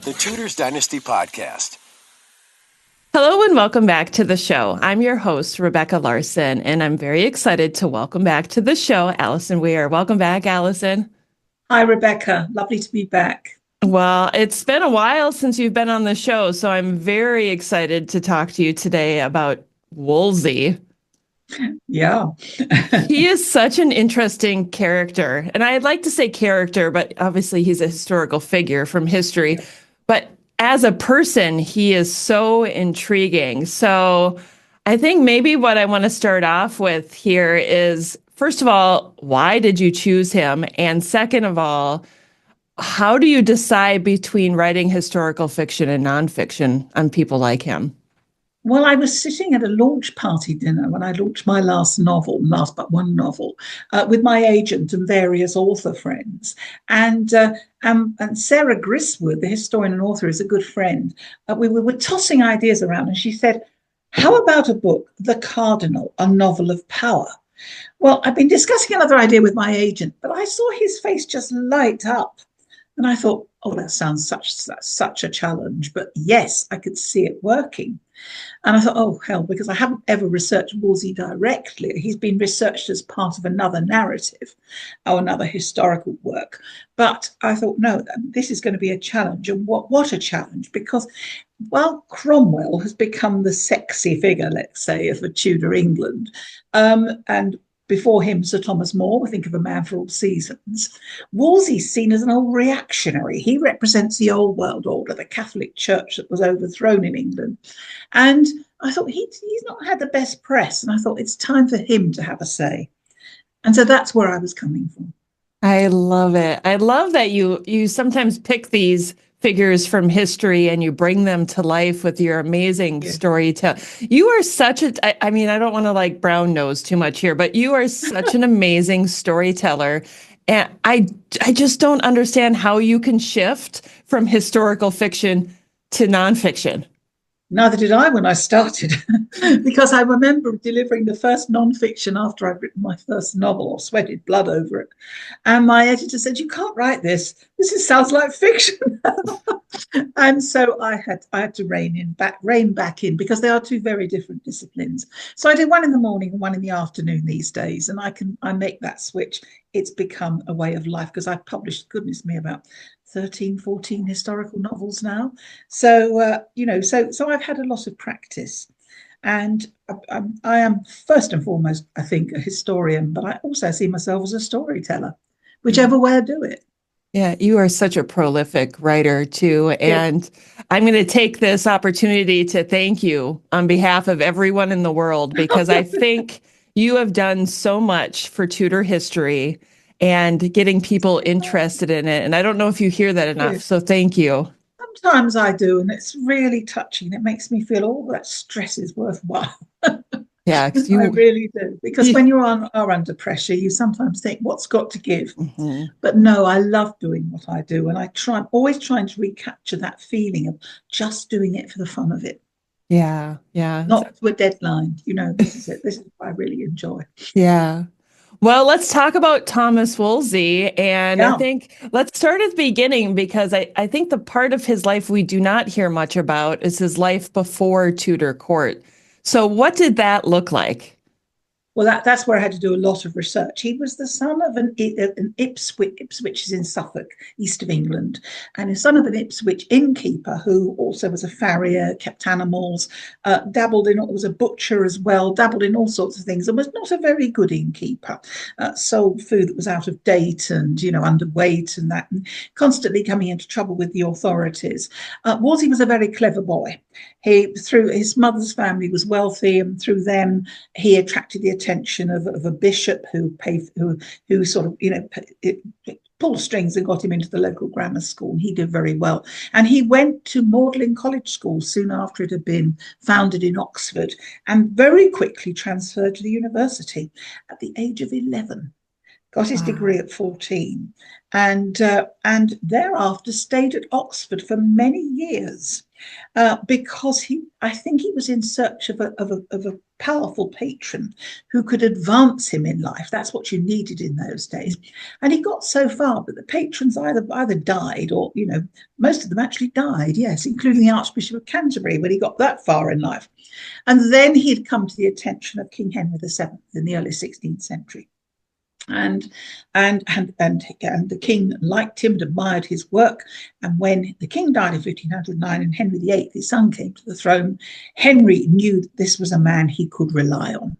the Tudors Dynasty Podcast. Hello and welcome back to the show. I'm your host, Rebecca Larson, and I'm very excited to welcome back to the show, Alison Weir. Welcome back, Alison. Hi, Rebecca. Lovely to be back. Well, it's been a while since you've been on the show, so I'm very excited to talk to you today about Wolsey. Yeah. He is such an interesting character. And I'd like to say character, but obviously he's a historical figure from history. But as a person, he is so intriguing. So I think maybe what I want to start off with here is, first of all, why did you choose him? And second of all, how do you decide between writing historical fiction and nonfiction on people like him? Well, I was sitting at a launch party dinner when I launched my last but one novel, with my agent and various author friends. And Sarah Griswood, the historian and author, is a good friend. We were tossing ideas around, and she said, how about a book, The Cardinal, a novel of power? Well, I've been discussing another idea with my agent, but I saw his face just light up. And I thought, oh, that sounds such a challenge. But yes, I could see it working. And I thought, oh, hell, because I haven't ever researched Wolsey directly. He's been researched as part of another narrative or another historical work. But I thought, no, this is going to be a challenge. And what a challenge, because while Cromwell has become the sexy figure, let's say, of a Tudor England, and before him, Sir Thomas More, think of A Man for All Seasons. Wolsey's seen as an old reactionary. He represents the old world order, the Catholic Church that was overthrown in England. And I thought, he's not had the best press. And I thought, it's time for him to have a say. And so that's where I was coming from. I love it. I love that you sometimes pick these figures from history and you bring them to life with your amazing storytelling. You are such I mean, I don't want to like brown nose too much here, but you are such an amazing storyteller. And I just don't understand how you can shift from historical fiction to nonfiction. Neither did I when I started, because I remember delivering the first nonfiction after I'd written my first novel or sweated blood over it. And my editor said, you can't write this. Sounds like fiction. And so I had to rein back in, because they are two very different disciplines. So I do one in the morning and one in the afternoon these days. And I make that switch. It's become a way of life, because I've published, goodness me, about 13, 14 historical novels now. So, so I've had a lot of practice. And I am first and foremost, I think, a historian, but I also see myself as a storyteller, whichever way I do it. Yeah, you are such a prolific writer too. And I'm going to take this opportunity to thank you on behalf of everyone in the world, because I think you have done so much for Tudor history and getting people interested in it. And I don't know if you hear that enough. So thank you. Sometimes I do, and it's really touching. It makes me feel all that stress is worthwhile. Yeah, I really do. Because when you are under pressure, you sometimes think, what's got to give? Mm-hmm. But no, I love doing what I do. And I'm always trying to recapture that feeling of just doing it for the fun of it. Yeah. Not to a deadline. This is it. This is what I really enjoy. Yeah. Well, let's talk about Thomas Wolsey. And I think let's start at the beginning, because I think the part of his life we do not hear much about is his life before Tudor court. So what did that look like? Well, that's where I had to do a lot of research. He was the son of an Ipswich is in Suffolk, east of England, and his son of an Ipswich innkeeper who also was a farrier, kept animals, was a butcher as well, dabbled in all sorts of things, and was not a very good innkeeper. Sold food that was out of date and, underweight and that, and constantly coming into trouble with the authorities. Wolsey was a very clever boy. Through his mother's family was wealthy, and through them he attracted the attention of a bishop who sort of pulled strings and got him into the local grammar school. And he did very well, and he went to Magdalen College School soon after it had been founded in Oxford, and very quickly transferred to the university at the age of 11. Got his degree at 14, and thereafter stayed at Oxford for many years, because I think he was in search of a powerful patron who could advance him in life. That's what you needed in those days. And he got so far, but the patrons either died or, most of them actually died, yes, including the Archbishop of Canterbury when he got that far in life. And then he'd come to the attention of King Henry VII in the early 16th century. And the king liked him and admired his work. And when the king died in 1509 and Henry VIII, his son, came to the throne, Henry knew that this was a man he could rely on.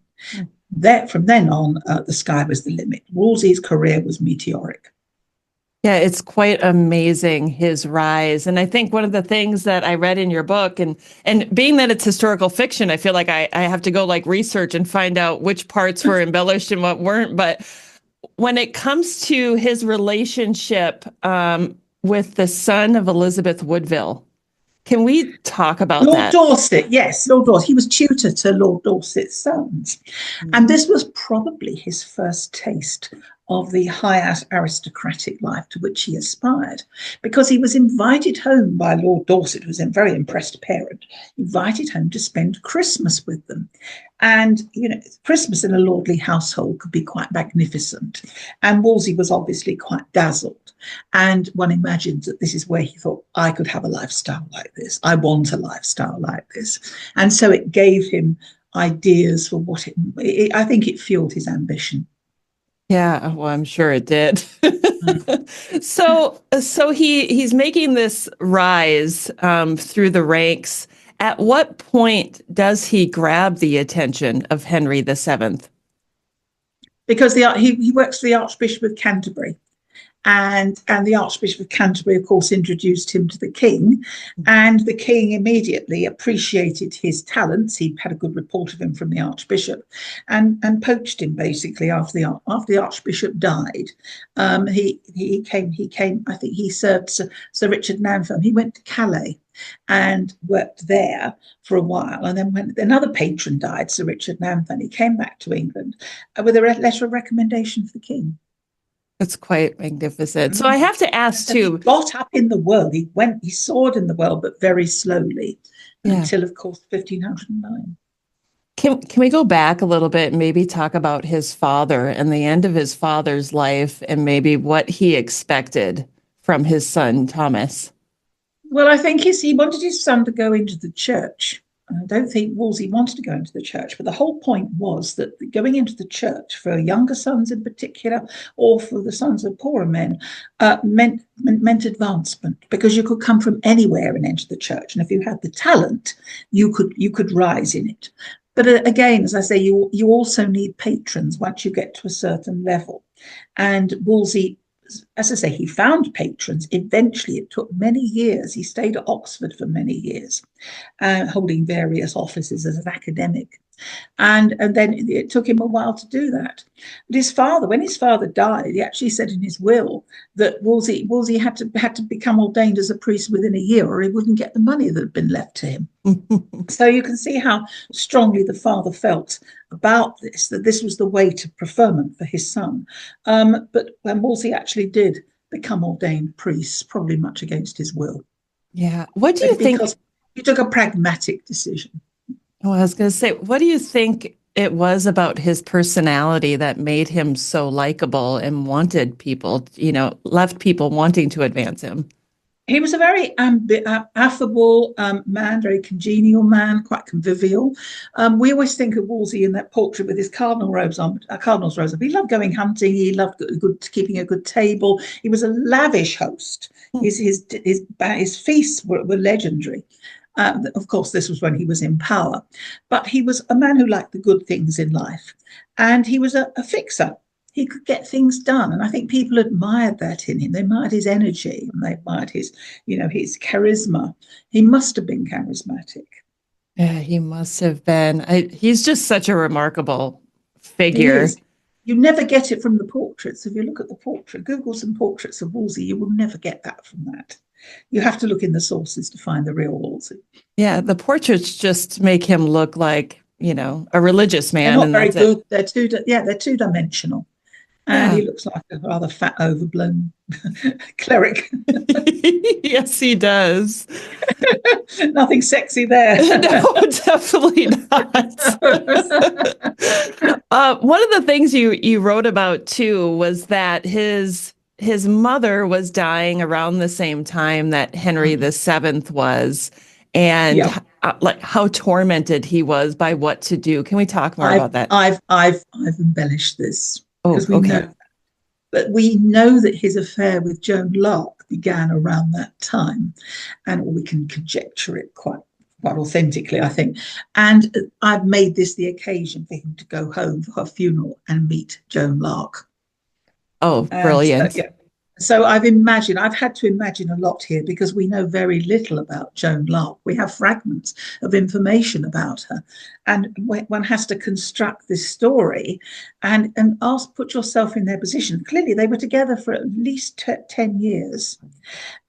From then on, the sky was the limit. Wolsey's career was meteoric. Yeah, it's quite amazing, his rise. And I think one of the things that I read in your book, and being that it's historical fiction, I feel like I have to go research and find out which parts were embellished and what weren't. But when it comes to his relationship with the son of Elizabeth Woodville, can we talk about that? Lord Dorset, yes, Lord Dorset. He was tutor to Lord Dorset's sons. And this was probably his first taste of the high aristocratic life to which he aspired, because he was invited home by Lord Dorset, who was a very impressed parent, invited home to spend Christmas with them. And, Christmas in a lordly household could be quite magnificent. And Wolsey was obviously quite dazzled. And one imagines that this is where he thought, I could have a lifestyle like this. I want a lifestyle like this. And so it gave him ideas for I think it fueled his ambition. Yeah, well, I'm sure it did. So he's making this rise through the ranks. At what point does he grab the attention of Henry VII? Because he works for the Archbishop of Canterbury. And the Archbishop of Canterbury, of course, introduced him to the king, and the king immediately appreciated his talents. He had a good report of him from the Archbishop, and poached him basically after the Archbishop died. He came. I think he served Sir Richard Nanfern. He went to Calais and worked there for a while, and then when another patron died, Sir Richard Nanfern, he came back to England with a letter of recommendation for the king. It's quite magnificent. So I have to ask too. He got up in the world. He soared in the world, but very slowly, until, of course, 1509. Can we go back a little bit and maybe talk about his father and the end of his father's life and maybe what he expected from his son, Thomas? Well, I think he wanted his son to go into the church. I don't think Wolsey wanted to go into the church, but the whole point was that going into the church for younger sons in particular, or for the sons of poorer men, meant advancement, because you could come from anywhere and enter the church, and if you had the talent, you could rise in it. But again, as I say, you also need patrons once you get to a certain level, and Wolsey, as I say, he found patrons. Eventually, it took many years. He stayed at Oxford for many years, holding various offices as an academic. And then it took him a while to do that. But when his father died, he actually said in his will that Wolsey had to become ordained as a priest within a year, or he wouldn't get the money that had been left to him. So you can see how strongly the father felt about this, that this was the way to preferment for his son. But when Wolsey actually did become ordained priest, probably much against his will. Yeah. What do you think? Because he took a pragmatic decision. Oh, I was going to say, what do you think it was about his personality that made him so likable and wanted people, left people wanting to advance him? He was a very affable man, very congenial man, quite convivial. We always think of Wolsey in that portrait with his cardinal's robes on. He loved going hunting. He loved keeping a good table. He was a lavish host. His feasts were legendary. Of course, this was when he was in power, but he was a man who liked the good things in life, and he was a fixer. He could get things done, and I think people admired that in him. They admired his energy, and they admired his charisma. He must have been charismatic. Yeah, he must have been. He's just such a remarkable figure. You never get it from the portraits. If you look at the portrait, Google some portraits of Wolsey, you will never get that from that. You have to look in the sources to find the real Wolsey. Yeah, the portraits just make him look like, a religious man. They're not very good. They're two-dimensional. And he looks like a rather fat, overblown cleric. Yes, he does. Nothing sexy there. No, definitely not. One of the things you wrote about too was that his mother was dying around the same time that Henry VII was, and Yeah. like how tormented he was by what to do. Can we talk more about that? I've embellished this Oh, because we okay. know, but we know that his affair with Joan Lark began around that time, and we can conjecture it quite authentically, I think. And I've made this the occasion for him to go home for her funeral and meet Joan Lark. Oh, And brilliant. yeah, so I've had to imagine a lot here because we know very little about Joan Lark. We have fragments of information about her, and one has to construct this story and put yourself in their position. Clearly, they were together for at least 10 years,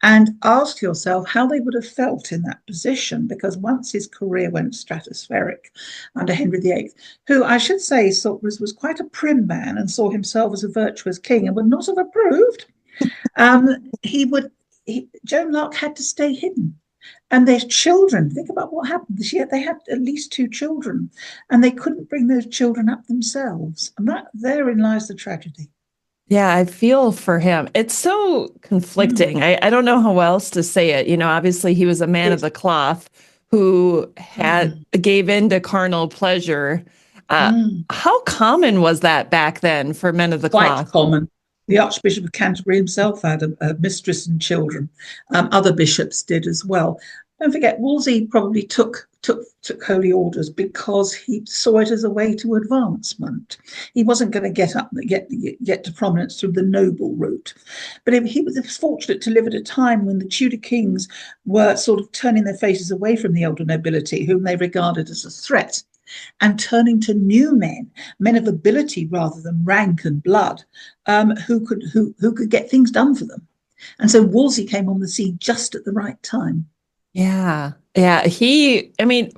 and ask yourself how they would have felt in that position, because once his career went stratospheric under Henry VIII, who I should say was quite a prim man and saw himself as a virtuous king and would not have approved, Joan Lark had to stay hidden. And their children, think about what happened. They had at least 2 children, and they couldn't bring those children up themselves. And therein lies the tragedy. Yeah, I feel for him. It's so conflicting. I don't know how else to say it. You know, obviously he was a man of the cloth who gave in to carnal pleasure. How common was that back then for men of the Quite cloth? common. The Archbishop of Canterbury himself had a mistress and children. Other bishops did as well. Don't forget, Wolsey probably took holy orders because he saw it as a way to advancement. He wasn't going to get to prominence through the noble route. But he was fortunate to live at a time when the Tudor kings were sort of turning their faces away from the older nobility, whom they regarded as a threat, and turning to new men of ability rather than rank and blood, who could get things done for them. And so Wolsey came on the scene just at the right time. Yeah. Yeah.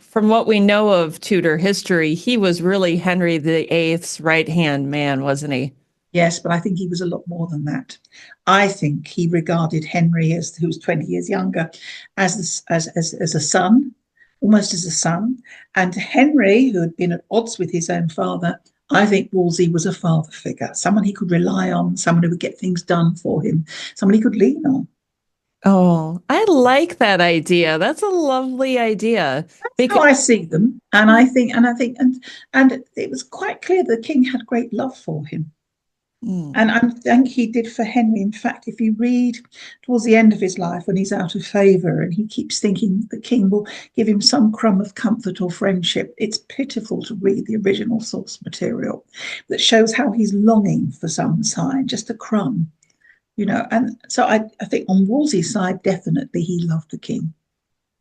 From what we know of Tudor history, he was really Henry VIII's right-hand man, wasn't he? Yes, but I think he was a lot more than that. I think he regarded Henry, who was 20 years younger, as a son, almost as a son. And Henry, who had been at odds with his own father, I think Wolsey was a father figure, someone he could rely on, someone who would get things done for him, someone he could lean on. Oh, I like that idea. That's a lovely idea. How I see them, and and it was quite clear the king had great love for him. And I think he did for Henry. In fact, if you read towards the end of his life when he's out of favour and he keeps thinking the king will give him some crumb of comfort or friendship, it's pitiful to read the original source material that shows how he's longing for some sign, just a crumb, you know. And so I think on Wolsey's side, definitely he loved the king.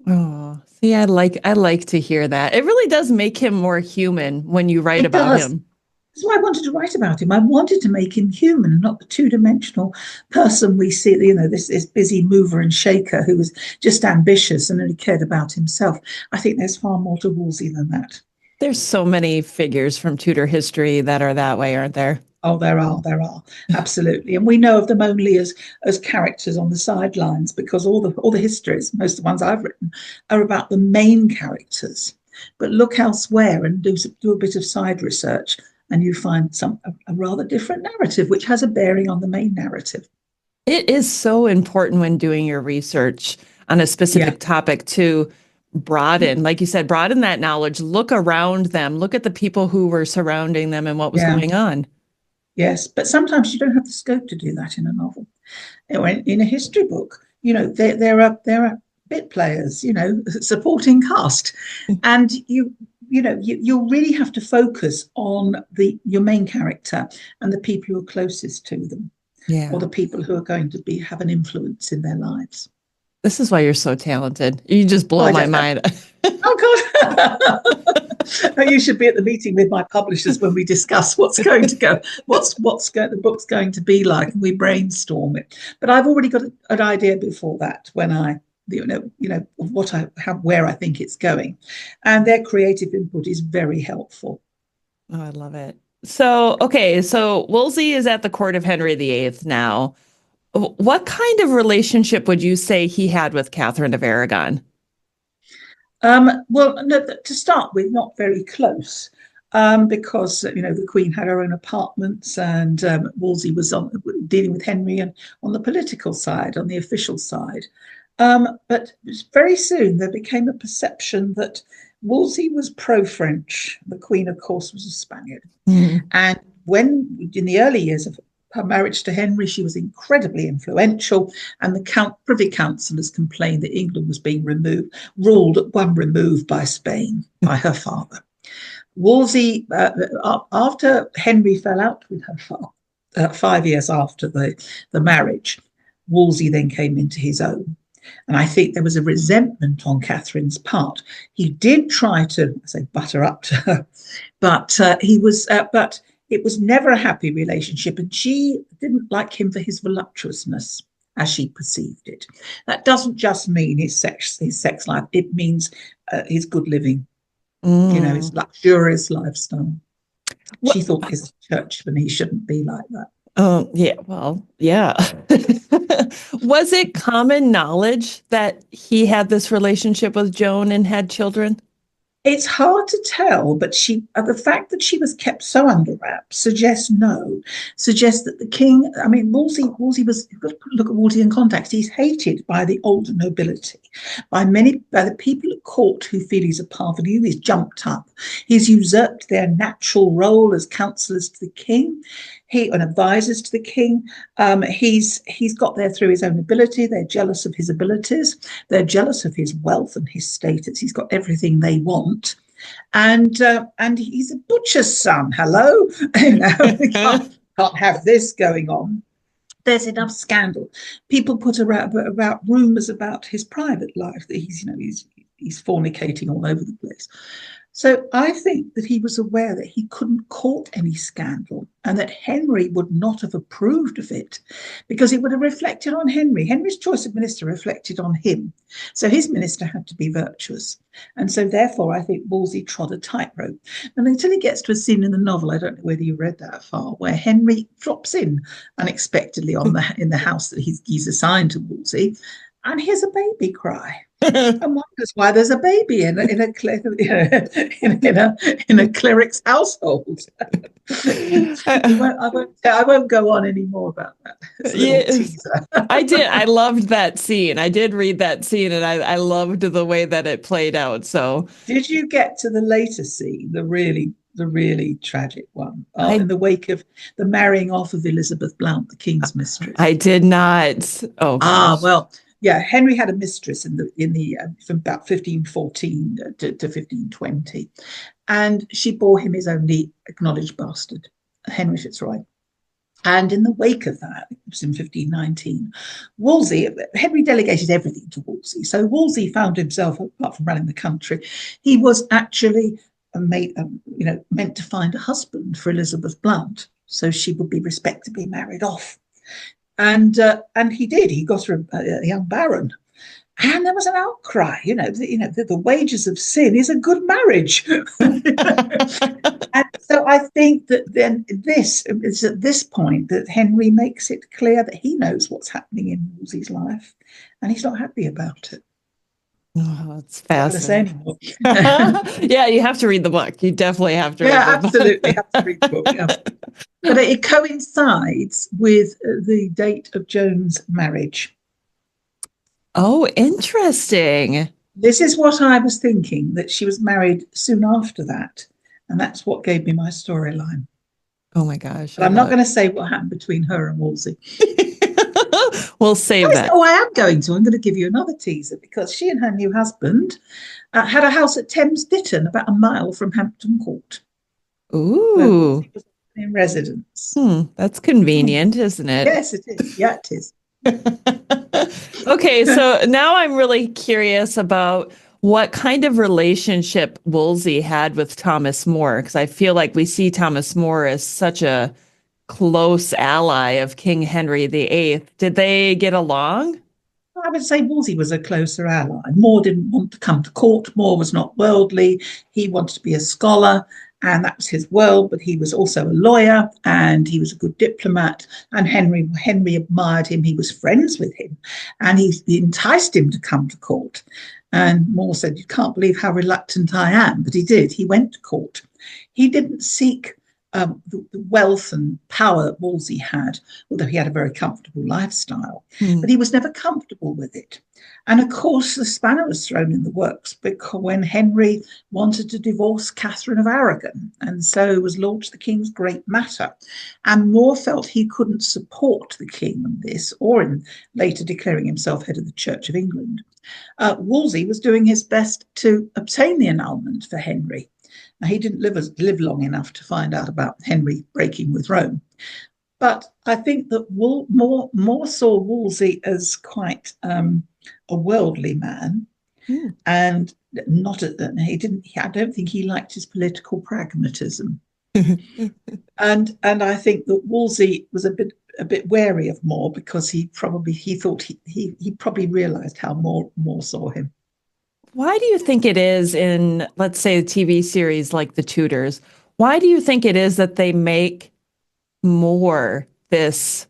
Oh, see, I like to hear that. It really does make him more human when you write It about does. him. That's why I wanted to write about him. I wanted to make him human, not the two-dimensional person we see, this busy mover and shaker who was just ambitious and only cared about himself. I think there's far more to Wolsey than that. There's so many figures from Tudor history that are that way, aren't there? Oh, there are absolutely, and we know of them only as characters on the sidelines, because all the histories, most of the ones I've written, are about the main characters. But look elsewhere and do a bit of side research, and you find a rather different narrative, which has a bearing on the main narrative. It is so important when doing your research on a Yeah, specific topic to broaden, like you said, broaden that knowledge, look around them, look at the people who were surrounding them and what was yeah, going on. yes. But sometimes you don't have the scope to do that in a novel. In a history book, there are bit players, supporting cast, and you really have to focus on your main character and the people who are closest to them, or Yeah. the people who are going to have an influence in their lives. This is why you're so talented. You just Oh, blow I my don't know. mind. Oh God! You should be at the meeting with my publishers when we discuss what's going to go, the book's going to be like, and we brainstorm it. But I've already got an idea before that when of where I think it's going, and their creative input is very helpful. Oh, I love it. So Wolsey is at the court of Henry VIII now. What kind of relationship would you say he had with Catherine of Aragon? Well, no, to start with, not very close. Because the Queen had her own apartments, and Wolsey was dealing with Henry and on the political side, on the official side. But very soon there became a perception that Wolsey was pro-French. The Queen, of course, was a Spaniard, and when in the early years of her marriage to Henry, she was incredibly influential, and the Privy Councillors complained that England was being ruled at one remove by Spain, by her father. Wolsey, after Henry fell out with her father, 5 years after the marriage, Wolsey then came into his own. And I think there was a resentment on Catherine's part. He did try to, butter up to her, but but it was never a happy relationship, and she didn't like him for his voluptuousness, as she perceived it. That doesn't just mean his sex life; it means his good living. His luxurious lifestyle. She thought he's a churchman. He shouldn't be like that. Yeah, well, yeah. Was it common knowledge that he had this relationship with Joan and had children? It's hard to tell, but the fact that she was kept so under wraps suggests that the king, Wolsey was, you've got to look at Wolsey in context. He's hated by the older nobility, by the people at court who feel he's a parvenu. He's jumped up. He's usurped their natural role as counsellors to the king. And advisors to the king. He's got there through his own ability. They're jealous of his abilities. They're jealous of his wealth and his status. He's got everything they want. And he's a butcher's son. Hello? Can't have this going on. There's enough scandal. People put about rumours about his private life, that he's fornicating all over the place. So I think that he was aware that he couldn't court any scandal, and that Henry would not have approved of it, because it would have reflected on Henry. Henry's choice of minister reflected on him. So his minister had to be virtuous. And so therefore, I think Wolsey trod a tightrope. And until he gets to a scene in the novel, I don't know whether you read that far, where Henry drops in unexpectedly in the house that he's assigned to Wolsey, and hears a baby cry. And wonders why there's a baby in a cleric's household. I won't go on any more about that. Yes, I did. I loved that scene. I did read that scene, and I loved the way that it played out. So, did you get to the later scene, the really tragic one, in the wake of the marrying off of Elizabeth Blount, the king's mistress? I did not. Oh, gosh. Well. Yeah, Henry had a mistress from about 1514 to 1520, and she bore him his only acknowledged bastard, Henry Fitzroy. And in the wake of that, it was in 1519, Henry delegated everything to Wolsey. So Wolsey found himself, apart from running the country, he was actually meant to find a husband for Elizabeth Blount, so she would be respectably married off. And he did. He got her a young baron, and there was an outcry. The wages of sin is a good marriage. And so I think that then it's at this point that Henry makes it clear that he knows what's happening in Wolsey's life, and he's not happy about it. Oh, it's fascinating. Yeah, you have to read the book. You definitely have to read the book. Absolutely have to read the book. Yeah. But it coincides with the date of Joan's marriage. Oh, interesting. This is what I was thinking, that she was married soon after that. And that's what gave me my storyline. Oh, my gosh. But I'm not going to say what happened between her and Wolsey. We'll save that. Oh, I am going to. I'm going to give you another teaser, because she and her new husband had a house at Thames Ditton, about a mile from Hampton Court. Ooh. In residence. That's convenient, isn't it? Yes, it is. Yeah, it is. Okay, so now I'm really curious about what kind of relationship Wolsey had with Thomas More, because I feel like we see Thomas More as such a close ally of King Henry VIII. Did they get along? I would say Wolsey was a closer ally. More didn't want to come to court. More was not worldly. He wanted to be a scholar. and that was his world, but he was also a lawyer and he was a good diplomat, and Henry admired him. He was friends with him, and he enticed him to come to court. And More said, "You can't believe how reluctant I am," but he did. He went to court. He didn't seek the wealth and power that Wolsey had, although he had a very comfortable lifestyle, but he was never comfortable with it. And of course, the spanner was thrown in the works because when Henry wanted to divorce Catherine of Aragon, and so was launched the king's great matter. And More felt he couldn't support the king in this, or in later declaring himself head of the Church of England. Wolsey was doing his best to obtain the annulment for Henry. Now, he didn't live long enough to find out about Henry breaking with Rome. But I think that More saw Wolsey as quite a worldly man, and not he didn't. I don't think he liked his political pragmatism, and I think that Wolsey was a bit wary of More because he thought he probably realised how More saw him. Why do you think it is in, let's say, a TV series like The Tudors? Why do you think it is that they make More this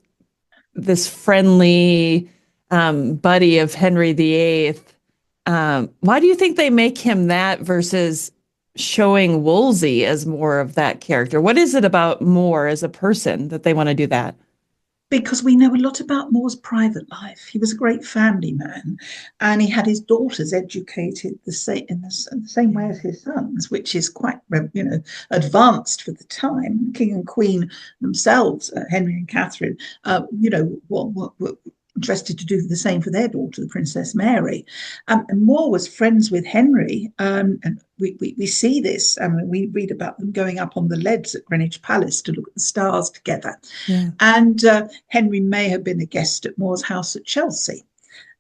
friendly buddy of Henry VIII? Why do you think they make him that versus showing Wolsey as more of that character? What is it about More as a person that they want to do that? Because we know a lot about More's private life. He was a great family man, and he had his daughters educated in the same way as his sons, which is quite, advanced for the time. The King and Queen themselves, Henry and Catherine, were interested to do the same for their daughter, the Princess Mary. And More was friends with Henry, and we see this. We read about them going up on the leads at Greenwich Palace to look at the stars together. Yeah. And Henry may have been a guest at More's house at Chelsea.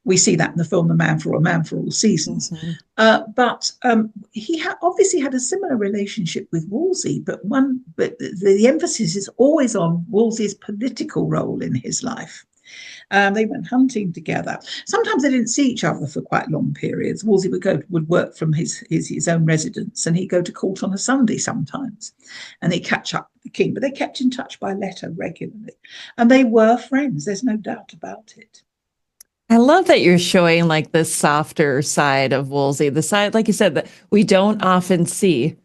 We see that in the film A Man for All Seasons. Mm-hmm. But he obviously had a similar relationship with Wolsey, but the emphasis is always on Wolsey's political role in his life. They went hunting together. Sometimes they didn't see each other for quite long periods. Wolsey would work from his own residence, and he'd go to court on a Sunday sometimes, and they'd catch up with the king. But they kept in touch by letter regularly, and they were friends. There's no doubt about it. I love that you're showing like the softer side of Wolsey, the side, like you said, that we don't often see.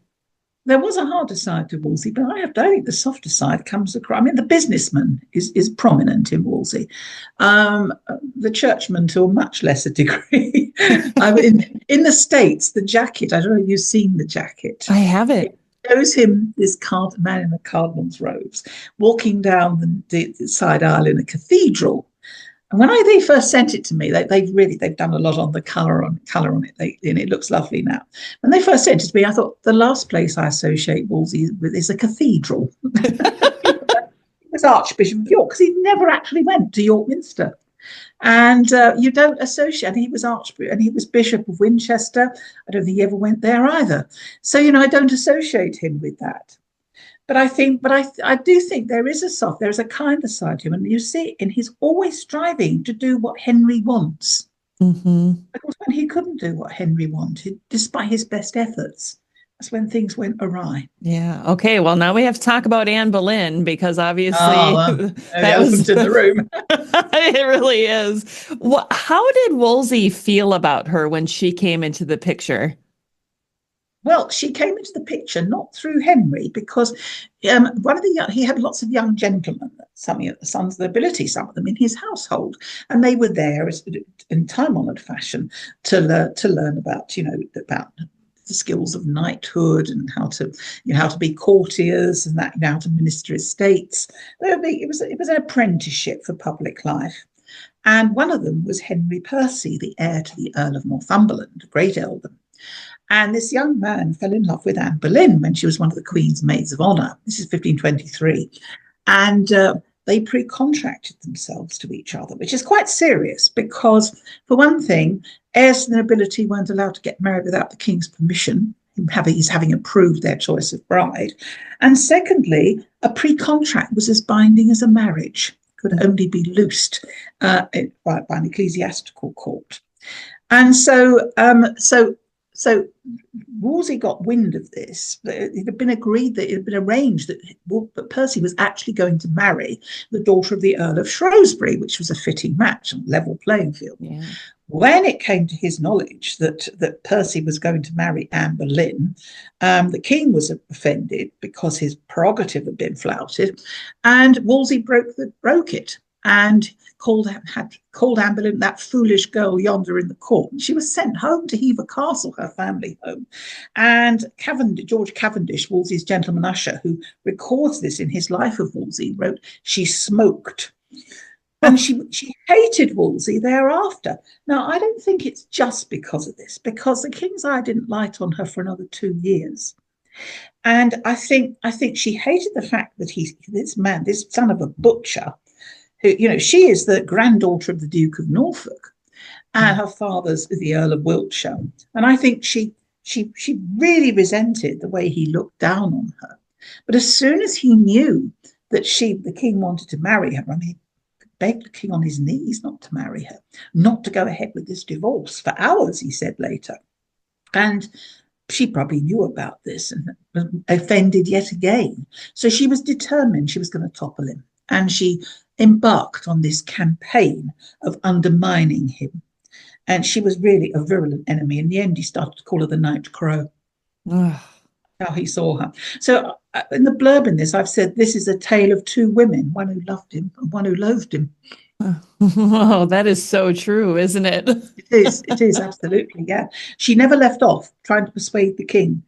There was a harder side to Wolsey, but I think the softer side comes across. I mean, the businessman is prominent in Wolsey. The churchman to a much lesser degree. I mean, in the States, the jacket, I don't know if you've seen the jacket. I haven't. It shows him, this man in the cardinal's robes, walking down the side aisle in a cathedral. And when they first sent it to me, they've done a lot on the colour on it, and it looks lovely now. When they first sent it to me, I thought the last place I associate Wolsey with is a cathedral. He was Archbishop of York because he never actually went to York Minster, and you don't associate. And he was Archbishop, and he was Bishop of Winchester. I don't think he ever went there either. So I don't associate him with that. But I do think there's a kinder side to him, and you see it, and he's always striving to do what Henry wants. Mm-hmm. Because when he couldn't do what Henry wanted, despite his best efforts, that's when things went awry. Yeah. Okay. Well, now we have to talk about Anne Boleyn, because obviously that was in the room. It really is. How did Wolsey feel about her when she came into the picture? Well, she came into the picture not through Henry, because he had lots of young gentlemen, some of the sons of the nobility, some of them in his household, and they were there in time-honoured fashion to learn about the skills of knighthood and how to be courtiers and how to minister estates. It was an apprenticeship for public life. And one of them was Henry Percy, the heir to the Earl of Northumberland, a great earldom. And this young man fell in love with Anne Boleyn when she was one of the Queen's maids of honour. This is 1523. And they pre-contracted themselves to each other, which is quite serious because, for one thing, heirs to the nobility weren't allowed to get married without the King's permission, his having approved their choice of bride. And secondly, a pre-contract was as binding as a marriage, could only be loosed by an ecclesiastical court. And so So Wolsey got wind of this. It had been agreed that it had been arranged that Percy was actually going to marry the daughter of the Earl of Shrewsbury, which was a fitting match on a level playing field. Yeah. When it came to his knowledge that Percy was going to marry Anne Boleyn, the king was offended because his prerogative had been flouted, and Wolsey broke it and called Anne Boleyn that foolish girl yonder in the court. And she was sent home to Hever Castle, her family home. And George Cavendish, Wolsey's gentleman usher, who records this in his Life of Wolsey, wrote, "She smoked." And she hated Wolsey thereafter. Now, I don't think it's just because of this, because the king's eye didn't light on her for another 2 years. And I think she hated the fact that this son of a butcher, who, she is the granddaughter of the Duke of Norfolk, and her father's the Earl of Wiltshire. And I think she really resented the way he looked down on her. But as soon as he knew that the king wanted to marry her, I mean, begged the king on his knees not to marry her, not to go ahead with this divorce for hours, he said later. And she probably knew about this and was offended yet again. So she was determined she was going to topple him. And she embarked on this campaign of undermining him. And she was really a virulent enemy. In the end, he started to call her the Night Crow. How he saw her. So in the blurb in this, I've said this is a tale of two women, one who loved him and one who loathed him. Oh, that is so true, isn't it? It is, absolutely, yeah. She never left off trying to persuade the king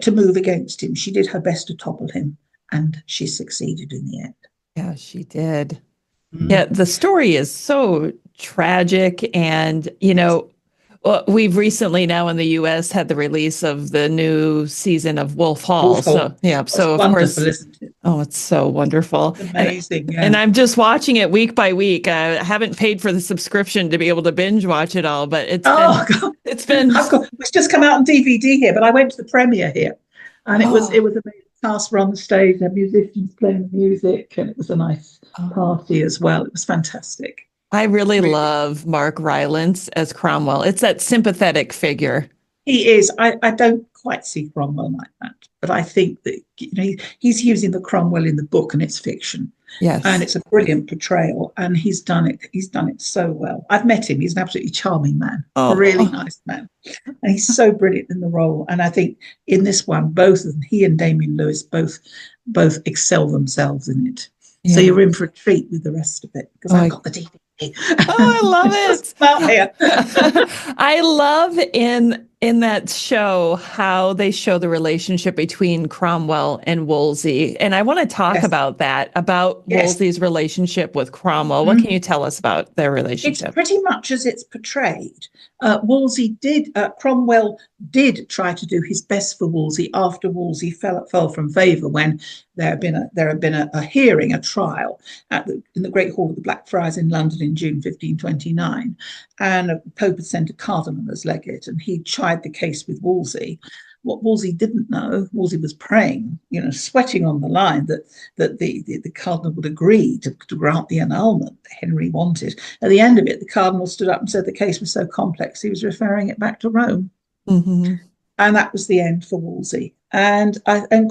to move against him. She did her best to topple him, and she succeeded in the end. Yeah, she did. Yeah, the story is so tragic, and, we've recently now in the U.S. had the release of the new season of Wolf Hall. So of course, isn't it? Oh, it's so wonderful, amazing. And I'm just watching it week by week. I haven't paid for the subscription to be able to binge watch it all, but it's been. It's just come out on DVD here, but I went to the premiere here, and it was amazing. Cast were on the stage, there were musicians playing music, and it was a nice party as well. It was fantastic. I really love Mark Rylance as Cromwell. It's that sympathetic figure. He is. I don't quite see Cromwell like that, but I think that he's using the Cromwell in the book, and it's fiction. Yes, and it's a brilliant portrayal, and he's done it. He's done it so well. I've met him. He's an absolutely charming man, a really nice man, and he's so brilliant in the role. And I think in this one, both of them, he and Damien Lewis, both excel themselves in it. Yeah. So you're in for a treat with the rest of it, because I've got the DVD. I love it. I love in that show how they show the relationship between Cromwell and Wolsey. And I want to talk about that, about Wolsey's relationship with Cromwell. What can you tell us about their relationship? It's pretty much as it's portrayed. Cromwell did try to do his best for Wolsey after Wolsey fell from favour, when there had been a hearing, a trial in the Great Hall of the Blackfriars in London in June 1529, and the Pope had sent a Cardinal as legate, and he tried the case with Wolsey. What Wolsey didn't know, Wolsey was praying, sweating on the line that the Cardinal would agree to grant the annulment that Henry wanted. At the end of it, the Cardinal stood up and said the case was so complex, he was referring it back to Rome. Mm-hmm. And that was the end for Wolsey. And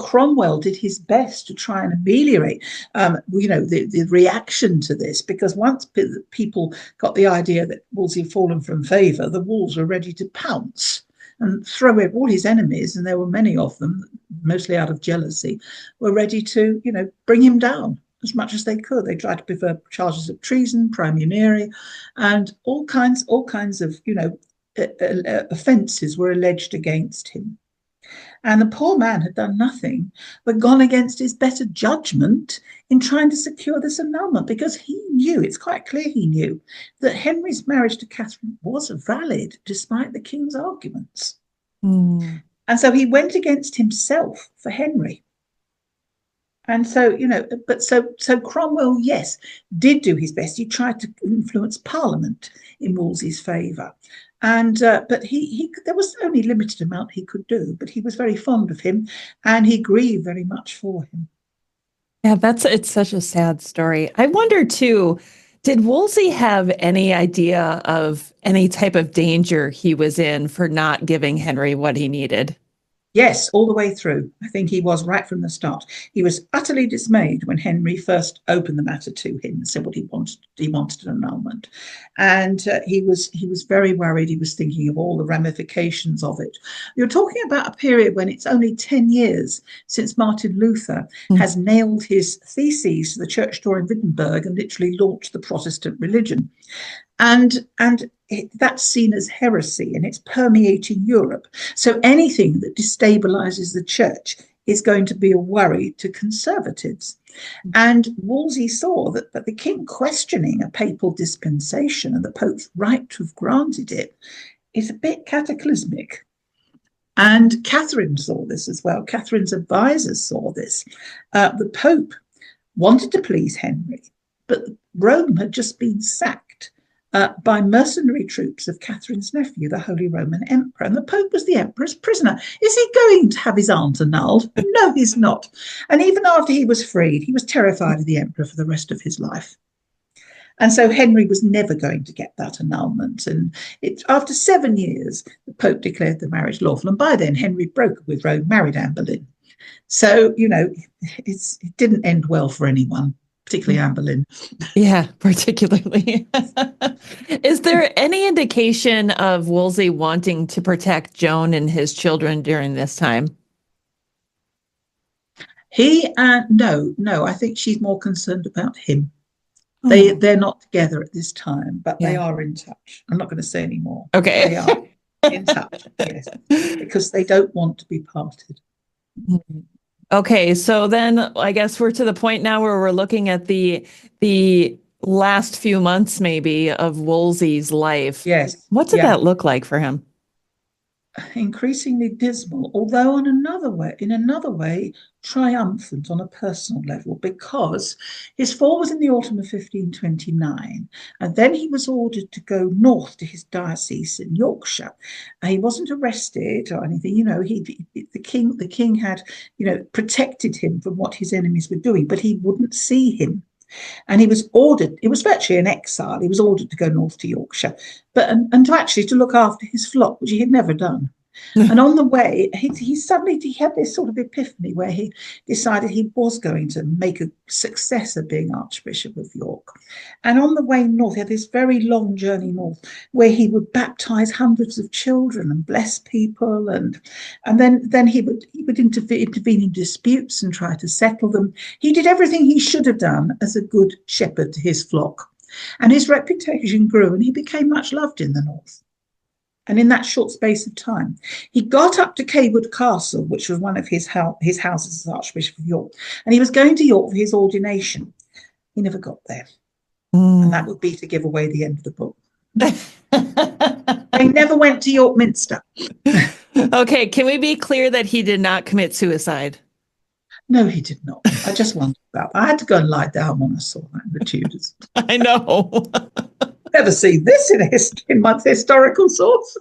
Cromwell did his best to try and ameliorate, the reaction to this, because once people got the idea that Wolsey had fallen from favour, the Wolves were ready to pounce and throw all his enemies, and there were many of them, mostly out of jealousy, were ready to, bring him down as much as they could. They tried to prefer charges of treason, praemunire, and all kinds of, offences were alleged against him. And the poor man had done nothing but gone against his better judgment in trying to secure this annulment, because he knew, it's quite clear he knew, that Henry's marriage to Catherine was valid despite the king's arguments. And so he went against himself for Henry. And so, so Cromwell, yes, did do his best. He tried to influence Parliament in Wolsey's favour. And but he there was only limited amount he could do, but he was very fond of him, and he grieved very much for him. Yeah, it's such a sad story. I wonder too, Did Wolsey have any idea of any type of danger he was in for not giving Henry what he needed? Yes, all the way through. I think he was right from the start. He was utterly dismayed when Henry first opened the matter to him and said what he wanted. He wanted an annulment, and he was very worried. He was thinking of all the ramifications of it. You're talking about a period when it's only 10 years since Martin Luther has nailed his theses to the church door in Wittenberg and literally launched the Protestant religion. And that's seen as heresy, and it's permeating Europe. So anything that destabilizes the church is going to be a worry to conservatives. And Wolsey saw that the king questioning a papal dispensation and the Pope's right to have granted it is a bit cataclysmic. And Catherine saw this as well. Catherine's advisors saw this. The Pope wanted to please Henry, but Rome had just been sacked by mercenary troops of Catherine's nephew, the Holy Roman Emperor. And the Pope was the Emperor's prisoner. Is he going to have his aunt annulled? No, he's not. And even after he was freed, he was terrified of the Emperor for the rest of his life. And so Henry was never going to get that annulment. And after 7 years, the Pope declared the marriage lawful. And by then, Henry broke with Rome, married Anne Boleyn. So, it didn't end well for anyone, particularly Anne Boleyn. Yeah, particularly. Is there any indication of Wolsey wanting to protect Joan and his children during this time? No. I think she's more concerned about him. They're not together at this time, but they are in touch. I'm not going to say any more. Okay. They are in touch, yes, because they don't want to be parted. Okay, so then I guess we're to the point now where we're looking at the last few months maybe of Wolsey's life. Yes. What did that look like for him? Increasingly dismal, although in another way, triumphant on a personal level, because his fall was in the autumn of 1529, and then he was ordered to go north to his diocese in Yorkshire. He wasn't arrested or anything, the king had, protected him from what his enemies were doing, but he wouldn't see him. And he was ordered, it was virtually an exile, he was ordered to go north to Yorkshire, but and to look after his flock, which he had never done. And on the way, he had this sort of epiphany where he decided he was going to make a success of being Archbishop of York. And on the way north, he had this very long journey north where he would baptize hundreds of children and bless people, and then he would intervene in disputes and try to settle them. He did everything he should have done as a good shepherd to his flock. And his reputation grew, and he became much loved in the north. And in that short space of time, he got up to Cawood Castle, which was one of his houses as Archbishop of York, and he was going to York for his ordination. He never got there. And that would be to give away the end of the book. He never went to York Minster. Okay, can we be clear that he did not commit suicide? No, he did not. I just wondered about that. I had to go and lie down when I saw that in the Tudors. I know. Never seen this in my historical source.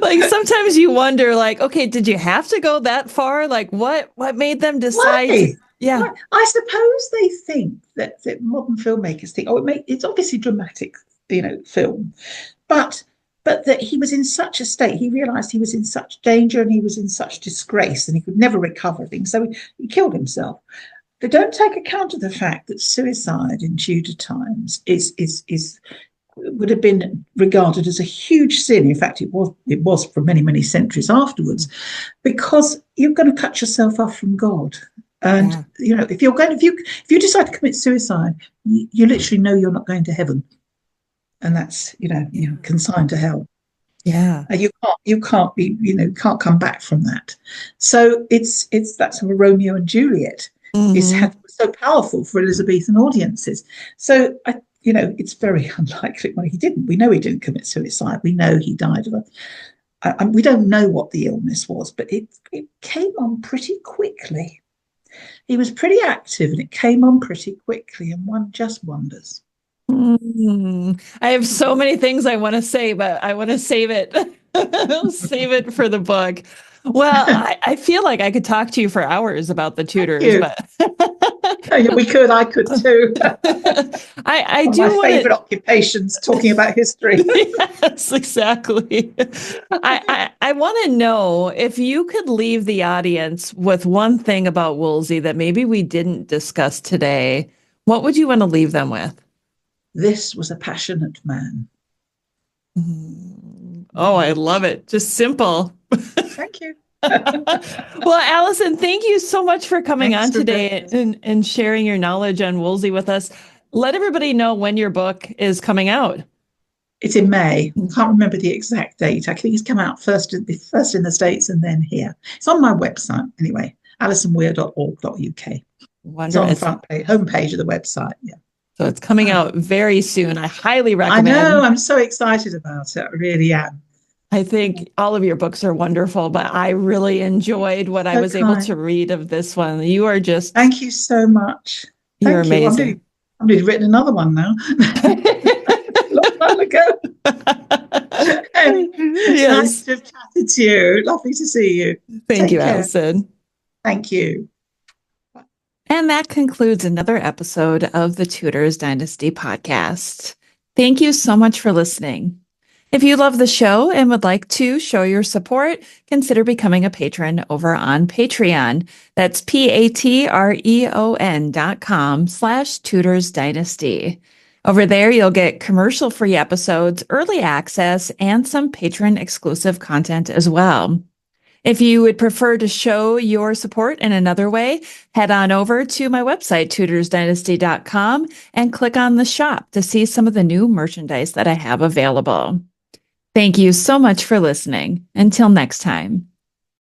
Like sometimes you wonder, like, okay, did you have to go that far? Like, what made them decide? Why? Yeah, Why? I suppose they think that modern filmmakers think, it's obviously dramatic, film, but that he was in such a state. He realised he was in such danger and he was in such disgrace, and he could never recover things, so he killed himself. They don't take account of the fact that suicide in Tudor times would have been regarded as a huge sin. In fact, it was for many, many centuries afterwards, because you're going to cut yourself off from God. And if you decide to commit suicide, you literally know you're not going to heaven, and that's you're consigned to hell. Yeah, and you can't be can't come back from that. So that's a Romeo and Juliet. It's so powerful for Elizabethan audiences. So it's very unlikely. Well, he didn't. We know he didn't commit suicide. We know he died of we don't know what the illness was, but it came on pretty quickly. He was pretty active, and it came on pretty quickly, and one just wonders. I have so many things I want to say, but I want to save it. Save it for the book. Well, I feel like I could talk to you for hours about the Tudors, but We could. I could too. I One do of my want favorite occupations, talking about history. Yes, exactly. I want to know if you could leave the audience with one thing about Wolsey that maybe we didn't discuss today. What would you want to leave them with? This was a passionate man. Oh, I love it. Just simple. Thank you. Well, Alison, thank you so much for coming Thanks on for today and sharing your knowledge on Wolsey with us. Let everybody know when your book is coming out. It's in May. I can't remember the exact date. I think it's come out first in the States and then here. It's on my website anyway, alisonweir.org.uk. It's on the front page, homepage of the website. Yeah. So it's coming out very soon. I highly recommend. I know. I'm so excited about it. I really am. I think all of your books are wonderful, but I really enjoyed what I was able to read of this one. You are just... Thank you so much. You're amazing. I've nearly written another one now. A long time ago. Nice to have chatted to you. Lovely to see you. Thank you, Alison. Thank you. And that concludes another episode of the Tudors Dynasty podcast. Thank you so much for listening. If you love the show and would like to show your support, consider becoming a patron over on Patreon. That's patreon.com/Tudors Dynasty. Over there, you'll get commercial-free episodes, early access, and some patron-exclusive content as well. If you would prefer to show your support in another way, head on over to my website, tudorsdynasty.com, and click on the shop to see some of the new merchandise that I have available. Thank you so much for listening. Until next time.